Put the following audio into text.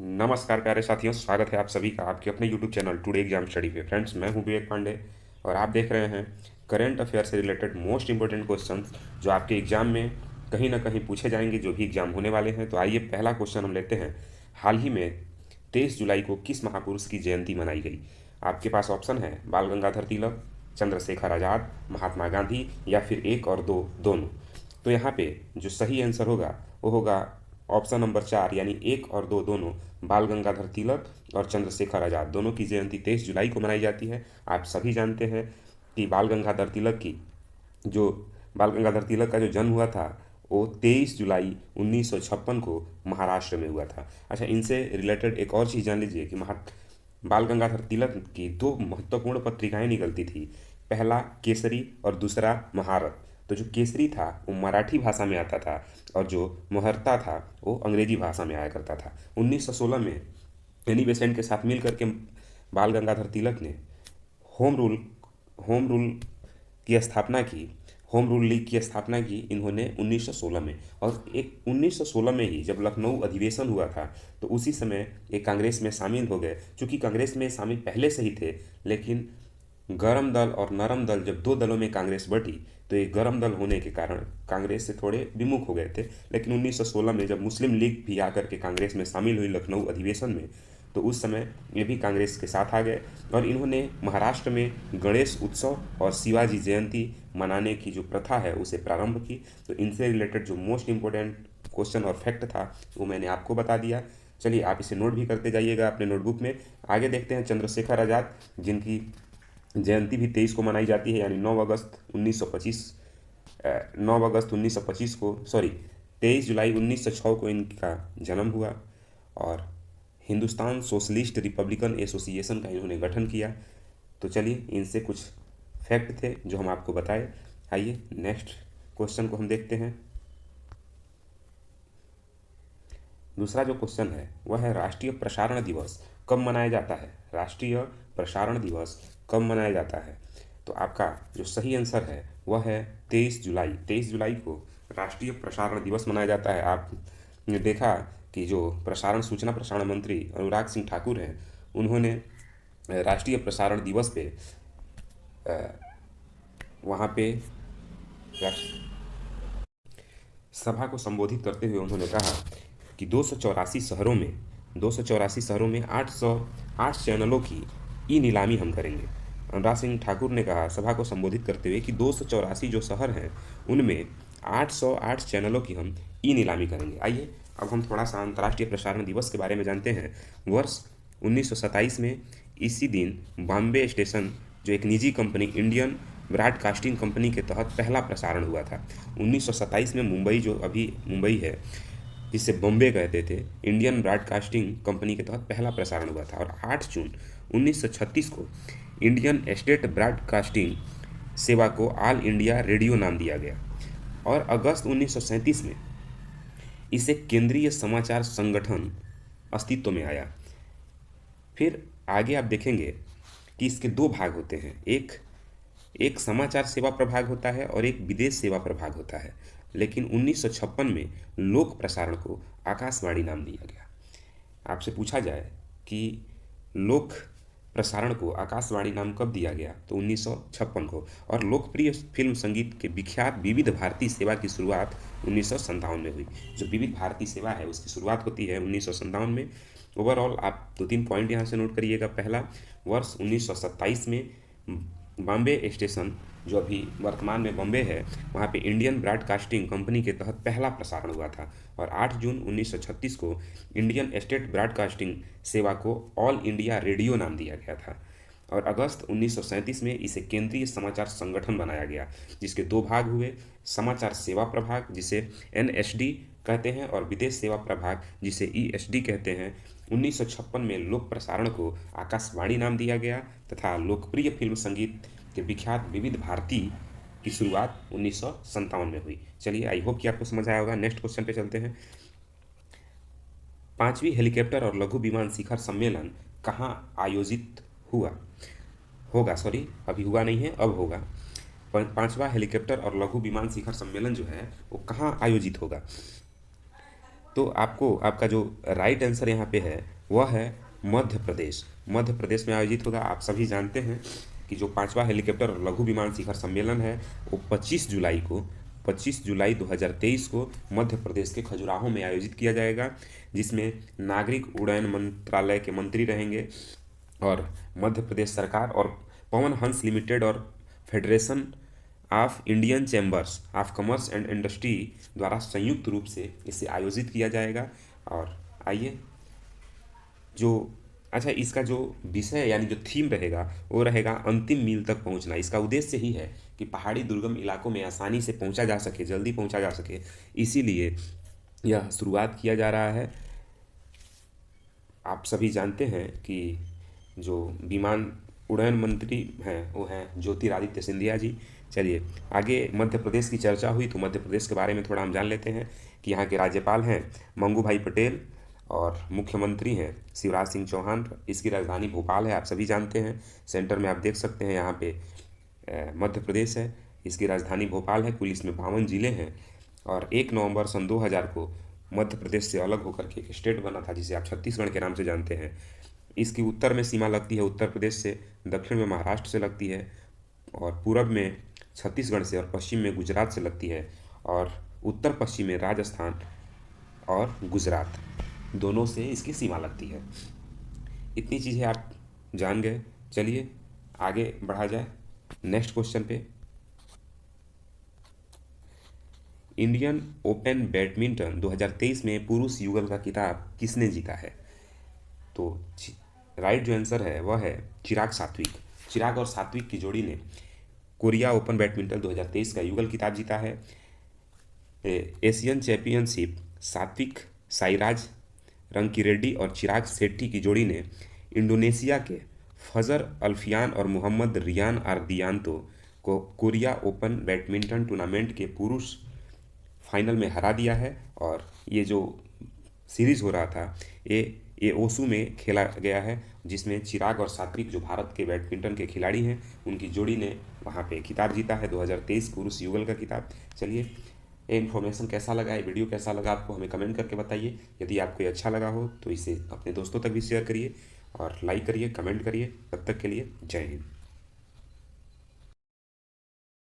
नमस्कार प्यारे साथियों, स्वागत है आप सभी का आपके अपने YouTube channel today exam study पे। फ्रेंड्स, मैं हूं विवेक पांडे और आप देख रहे हैं करंट अफेयर से रिलेटेड मोस्ट इंपॉर्टेंट क्वेश्चंस जो आपके एग्जाम में कहीं ना कहीं पूछे जाएंगे, जो भी एग्जाम होने वाले हैं। तो आइए पहला क्वेश्चन हम लेते हैं। हाल ही में 23 जुलाई को किस महापुरुष की जयंती मनाई गई? आपके पास ऑप्शन है बाल गंगाधर तिलक, चंद्रशेखर आज़ाद, महात्मा गांधी या फिर एक और दो दोनों। तो यहाँ पे जो सही आंसर होगा वो होगा ऑप्शन नंबर 4 यानी एक और दो दोनों। बाल गंगाधर तिलक और चंद्रशेखर आज़ाद दोनों की जयंती 23 जुलाई को मनाई जाती है। आप सभी जानते हैं कि जो बाल गंगाधर तिलक का जो जन्म हुआ था वो 23 जुलाई 1956 को महाराष्ट्र में हुआ था। अच्छा, इनसे रिलेटेड एक और चीज़ जान लीजिए कि बाल गंगाधर तिलक की दो महत्वपूर्ण पत्रिकाएं निकलती थी। पहला केसरी और दूसरा महारत। तो जो केसरी था वो मराठी भाषा में आता था और जो महर्ता था वो अंग्रेजी भाषा में आया करता था। 1916 में एनी बेसेंट के साथ मिल करके बाल गंगाधर तिलक ने होम रूल होम रूल की स्थापना की होम रूल लीग की स्थापना की इन्होंने 1916 में। और एक 1916 में ही जब लखनऊ अधिवेशन हुआ था तो उसी समय ये कांग्रेस में शामिल हो गए। चूँकि कांग्रेस में शामिल पहले से ही थे, लेकिन गरम दल और नरम दल जब दो दलों में कांग्रेस बटी तो ये गरम दल होने के कारण कांग्रेस से थोड़े विमुख हो गए थे। लेकिन 1916 में जब मुस्लिम लीग भी आकर के कांग्रेस में शामिल हुई लखनऊ अधिवेशन में, तो उस समय ये भी कांग्रेस के साथ आ गए और इन्होंने महाराष्ट्र में गणेश उत्सव और शिवाजी जयंती मनाने की जो प्रथा है उसे प्रारंभ की। तो इनसे रिलेटेड जो मोस्ट इम्पोर्टेंट क्वेश्चन और फैक्ट था वो मैंने आपको बता दिया। चलिए, आप इसे नोट भी करते जाइएगा अपने नोटबुक में। आगे देखते हैं चंद्रशेखर आज़ाद, जिनकी जयंती भी 23 को मनाई जाती है, यानी 9 अगस्त 1925 को, सॉरी, 23 जुलाई 1906 को इनका जन्म हुआ। और हिंदुस्तान सोशलिस्ट रिपब्लिकन एसोसिएशन का इन्होंने गठन किया। तो चलिए, इनसे कुछ फैक्ट थे जो हम आपको बताए। आइए नेक्स्ट क्वेश्चन को हम देखते हैं। दूसरा जो क्वेश्चन है वह है राष्ट्रीय प्रसारण दिवस कब मनाया जाता है? राष्ट्रीय प्रसारण दिवस कब मनाया जाता है? तो आपका जो सही आंसर है वह है 23 जुलाई। 23 जुलाई को राष्ट्रीय प्रसारण दिवस मनाया जाता है। आपने देखा कि जो सूचना प्रसारण मंत्री अनुराग सिंह ठाकुर हैं, उन्होंने राष्ट्रीय प्रसारण दिवस पे वहाँ पे सभा को संबोधित करते हुए उन्होंने कहा कि 284 शहरों में 808 चैनलों की ई नीलामी हम करेंगे। अनुराग सिंह ठाकुर ने कहा सभा को संबोधित करते हुए कि 284 जो शहर हैं उनमें 808 चैनलों की हम ई नीलामी करेंगे। आइए अब हम थोड़ा सा अंतर्राष्ट्रीय प्रसारण दिवस के बारे में जानते हैं। वर्ष 1927 में इसी दिन बॉम्बे स्टेशन, जो एक निजी कंपनी इंडियन ब्रॉडकास्टिंग कंपनी के तहत पहला प्रसारण हुआ था। 1927 में मुंबई, जो अभी मुंबई है जिसे बॉम्बे कहते थे, इंडियन ब्रॉडकास्टिंग कंपनी के तहत पहला प्रसारण हुआ था। और 8 जून 1936 को इंडियन स्टेट ब्रॉडकास्टिंग सेवा को ऑल इंडिया रेडियो नाम दिया गया। और अगस्त 1937 में इसे केंद्रीय समाचार संगठन अस्तित्व में आया। फिर आगे आप देखेंगे कि इसके दो भाग होते हैं, एक एक समाचार सेवा प्रभाग होता है और एक विदेश सेवा प्रभाग होता है। लेकिन 1956 में लोक प्रसारण को आकाशवाणी नाम दिया गया। आपसे पूछा जाए कि लोक प्रसारण को आकाशवाणी नाम कब दिया गया, तो 1956 को। और लोकप्रिय फिल्म संगीत के विख्यात विविध भारती सेवा की शुरुआत 1957 में हुई। जो विविध भारती सेवा है उसकी शुरुआत होती है 1957 में। ओवरऑल आप 2-3 पॉइंट यहाँ से नोट करिएगा। पहला, वर्ष 1927 में बॉम्बे स्टेशन, जो अभी वर्तमान में बॉम्बे है, वहाँ पे इंडियन ब्रॉडकास्टिंग कंपनी के तहत पहला प्रसारण हुआ था। और 8 जून 1936 को इंडियन स्टेट ब्रॉडकास्टिंग सेवा को ऑल इंडिया रेडियो नाम दिया गया था। और अगस्त 1937 में इसे केंद्रीय समाचार संगठन बनाया गया, जिसके दो भाग हुए, समाचार सेवा प्रभाग जिसे एनएसडी कहते हैं और विदेश सेवा प्रभाग जिसे ईएसडी कहते हैं। 1956 में लोक प्रसारण को आकाशवाणी नाम दिया गया तथा लोकप्रिय फिल्म संगीत के विख्यात विविध भारती की शुरुआत 1957 में हुई। चलिए, आई होप कि आपको समझ आया होगा। नेक्स्ट क्वेश्चन पे चलते हैं। 5वीं हेलीकॉप्टर और लघु विमान शिखर सम्मेलन कहाँ आयोजित अभी हुआ नहीं है, अब होगा। 5वां हेलीकॉप्टर और लघु विमान शिखर सम्मेलन जो है वो कहाँ आयोजित होगा? तो आपको आपका जो राइट आंसर यहाँ पे है वह है मध्य प्रदेश। मध्य प्रदेश में आयोजित होगा। आप सभी जानते हैं कि जो 5वां हेलीकॉप्टर और लघु विमान शिखर सम्मेलन है वो 25 जुलाई 2023 को मध्य प्रदेश के खजुराहो में आयोजित किया जाएगा, जिसमें नागरिक उड्डयन मंत्रालय के मंत्री रहेंगे और मध्य प्रदेश सरकार और पवन हंस लिमिटेड और federation of Indian chambers of commerce and industry द्वारा संयुक्त रूप से इसे आयोजित किया जाएगा। और आइए जो अच्छा इसका जो विषय यानी जो थीम रहेगा वो रहेगा अंतिम मील तक पहुंचना। इसका उद्देश्य ही है कि पहाड़ी दुर्गम इलाकों में आसानी से पहुंचा जा सके, जल्दी पहुंचा जा सके, इसीलिए यह शुरुआत किया जा रहा है। आप सभी जानते हैं कि जो विमान उड्डयन मंत्री हैं वो हैं ज्योतिरादित्य सिंधिया जी। चलिए आगे मध्य प्रदेश की चर्चा हुई तो मध्य प्रदेश के बारे में थोड़ा हम जान लेते हैं कि यहाँ के राज्यपाल हैं मंगू भाई पटेल और मुख्यमंत्री हैं शिवराज सिंह चौहान। इसकी राजधानी भोपाल है, आप सभी जानते हैं। सेंटर में आप देख सकते हैं यहाँ पे मध्य प्रदेश है, इसकी राजधानी भोपाल है। कुल इसमें 52 जिले हैं और 1 नवंबर सन 2000 को मध्य प्रदेश से अलग होकर के एक स्टेट बना था जिसे आप छत्तीसगढ़ के नाम से जानते हैं। इसकी उत्तर में सीमा लगती है उत्तर प्रदेश से, दक्षिण में महाराष्ट्र से लगती है और पूरब में छत्तीसगढ़ से और पश्चिम में गुजरात से लगती है और उत्तर पश्चिम में राजस्थान और गुजरात दोनों से इसकी सीमा लगती है। इतनी चीज़ें आप जान गए। चलिए आगे बढ़ा जाए नेक्स्ट क्वेश्चन पे। इंडियन ओपन बैडमिंटन 2023 में पुरुष युगल का खिताब किसने जीता है? तो राइट जो आंसर है वह है चिराग सात्विक। चिराग और सात्विक की जोड़ी ने कोरिया ओपन बैडमिंटन 2023 का युगल खिताब जीता है। एशियन चैंपियनशिप सात्विक साईराज रंकीरेड्डी और चिराग शेट्टी की जोड़ी ने इंडोनेशिया के फजर अल्फियान और मोहम्मद रियान आर्दियानतो को कोरिया ओपन बैडमिंटन टूर्नामेंट के पुरुष फाइनल में हरा दिया है। और ये जो सीरीज़ हो रहा था ये ओसू में खेला गया है, जिसमें चिराग और सात्विक जो भारत के बैडमिंटन के खिलाड़ी हैं उनकी जोड़ी ने वहाँ पे खिताब जीता है 2023 पुरुष युगल का खिताब। चलिए ये इन्फॉर्मेशन कैसा लगा, ये वीडियो कैसा लगा आपको हमें कमेंट करके बताइए। यदि आपको ये अच्छा लगा हो तो इसे अपने दोस्तों तक भी शेयर करिए और लाइक करिए, कमेंट करिए। तब तक के लिए जय हिंद।